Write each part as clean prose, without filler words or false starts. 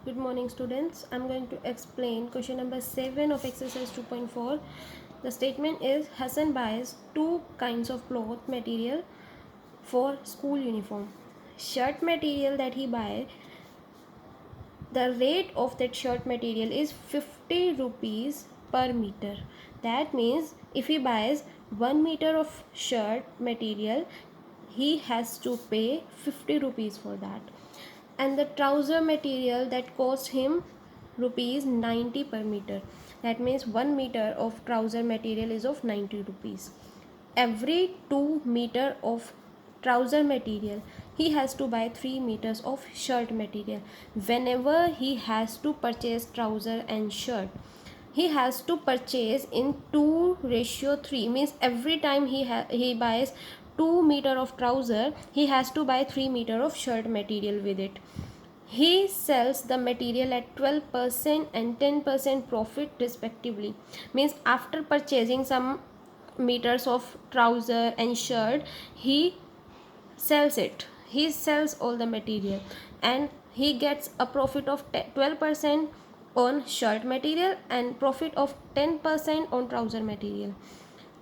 Good morning, students. I'm going to explain question number 7 of exercise 2.4. The statement is Hassan buys two kinds of cloth material for school uniform. Shirt material that he buys, the rate of that shirt material is 50 rupees per meter. That means if he buys 1 meter of shirt material, he has to pay 50 rupees for that. And the trouser material that cost him rupees 90 per meter. That means 1 meter of trouser material is of 90 rupees. Every 2 meter of trouser material he has to buy 3 meters of shirt material. Whenever he has to purchase trouser and shirt, he has to purchase in 2:3, means every time he buys 2 meter of trouser, he has to buy 3 meter of shirt material with it. He sells the material at 12% and 10% profit respectively. Means after purchasing some meters of trouser and shirt, he sells it. He sells all the material and he gets a profit of 12% on shirt material and profit of 10% on trouser material.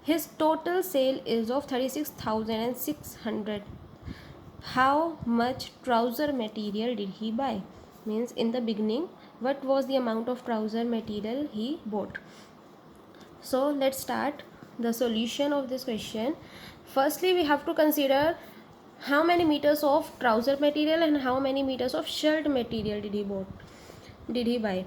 His total sale is of 36,600. How much trouser material did he buy? Means in the beginning, what was the amount of trouser material he bought? So let's start the solution of this question. Firstly, we have to consider how many meters of trouser material and how many meters of shirt material did he buy.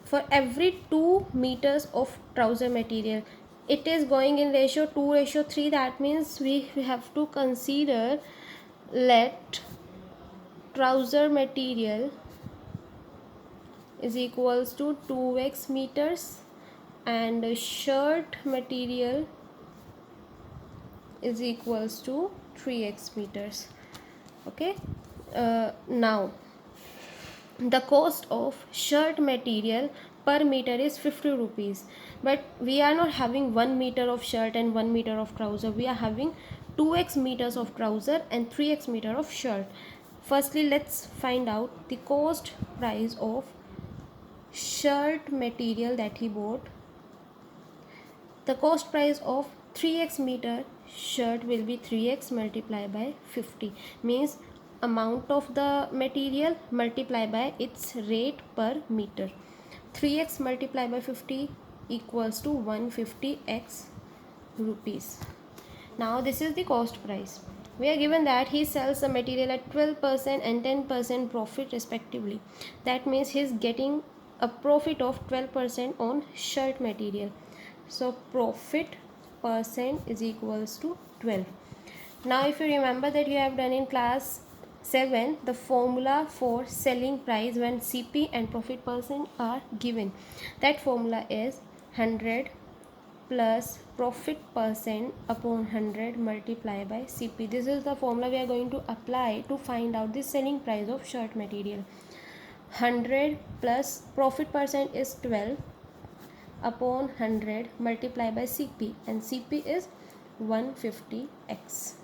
For every 2 meters of trouser material, it is going in ratio 2:3. That means we have to consider, let trouser material is equals to 2x meters and shirt material is equals to 3x meters. Okay, now the cost of shirt material per meter is 50 rupees, but we are not having 1 meter of shirt and 1 meter of trouser. We are having 2x meters of trouser and 3x meter of shirt. Firstly, let's find out the cost price of shirt material that he bought. The cost price of 3x meter shirt will be 3x multiplied by 50, means amount of the material multiplied by its rate per meter. 3x multiplied by 50 equals to 150x rupees. Now this is the cost price. We are given that he sells the material at 12% and 10% profit respectively. That means he is getting a profit of 12% on shirt material. So profit percent is equals to 12. Now if you remember that you have done in class 7 the formula for selling price when CP and profit percent are given. That formula is 100 plus profit percent upon 100 multiplied by CP. This is the formula we are going to apply to find out the selling price of shirt material. 100 plus profit percent is 12 upon 100 multiplied by CP, and CP is 150x.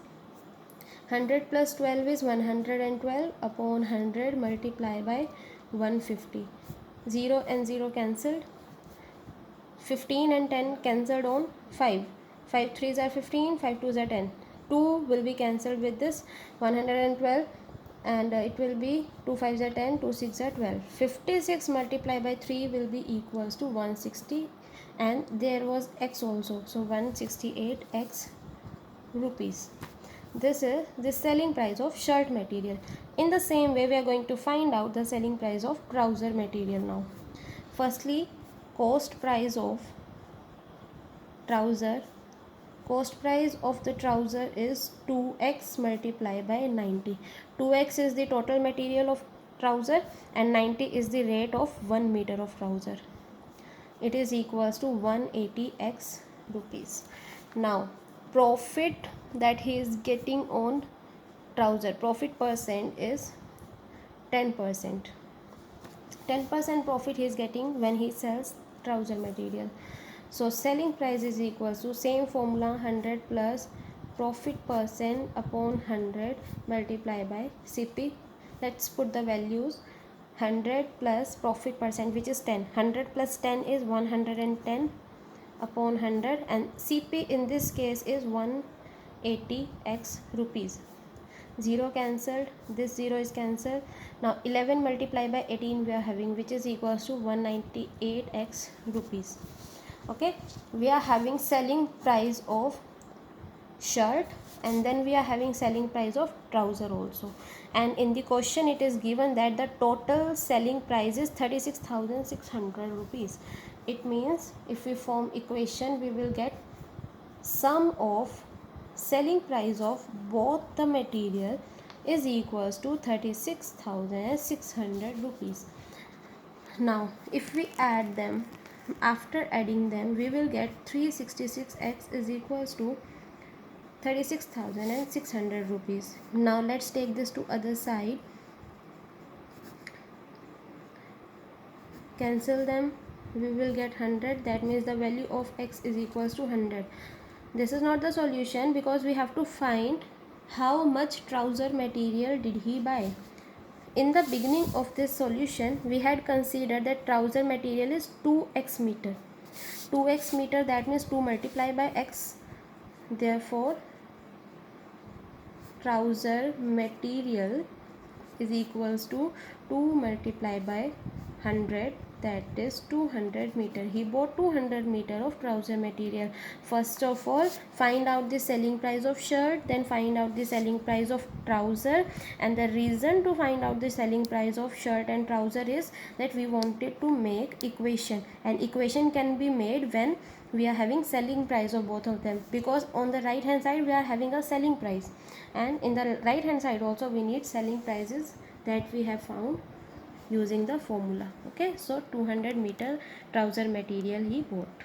100 plus 12 is 112 upon 100 multiplied by 150. 0 and 0 cancelled. 15 and 10 cancelled on 5. 5 3s are 15, 5 2s are 10. 2 will be cancelled with this 112 and it will be 2 5s are 10, 2 6 are 12. 56 multiplied by 3 will be equals to 160 and there was x also, so 168x rupees. This is the selling price of shirt material. In the same way, we are going to find out the selling price of trouser material now. Firstly, cost price of trouser. Cost price of the trouser is 2x multiplied by 90. 2x is the total material of trouser and 90 is the rate of 1 meter of trouser. It is equals to 180x rupees. Now profit that he is getting on trouser, profit percent is 10%. 10% profit he is getting when he sells trouser material. So selling price is equals to same formula, 100 plus profit percent upon 100 multiplied by CP. Let's put the values. 100 plus profit percent, which is 10. 100 plus 10 is 110 upon 100, and CP in this case is 180x rupees. 0 cancelled, this 0 is cancelled. Now 11 multiplied by 18 we are having, which is equals to 198x rupees. Okay, we are having selling price of shirt, and then we are having selling price of trouser also, and in the question it is given that the total selling price is 36,600 rupees. It means if we form equation, we will get sum of selling price of both the material is equals to 36,600 rupees. Now if we add them, after adding them we will get 366x is equals to 36,600 rupees. Now let's take this to other side, cancel them, we will get 100. That means the value of x is equals to 100. This is not the solution because we have to find how much trouser material did he buy. In the beginning of this solution we had considered that trouser material is 2x meter. 2x meter, that means 2 multiplied by x. Therefore trouser material is equals to 2 multiplied by 100, that is 200 meter. He bought 200 meter of trouser material. First of all, find out the selling price of shirt, then find out the selling price of trouser. And the reason to find out the selling price of shirt and trouser is that we wanted to make equation, and equation can be made when we are having selling price of both of them, because on the right hand side we are having a selling price, and in the right hand side also we need selling prices that we have found using the formula. Okay, so 200 meter trouser material he bought.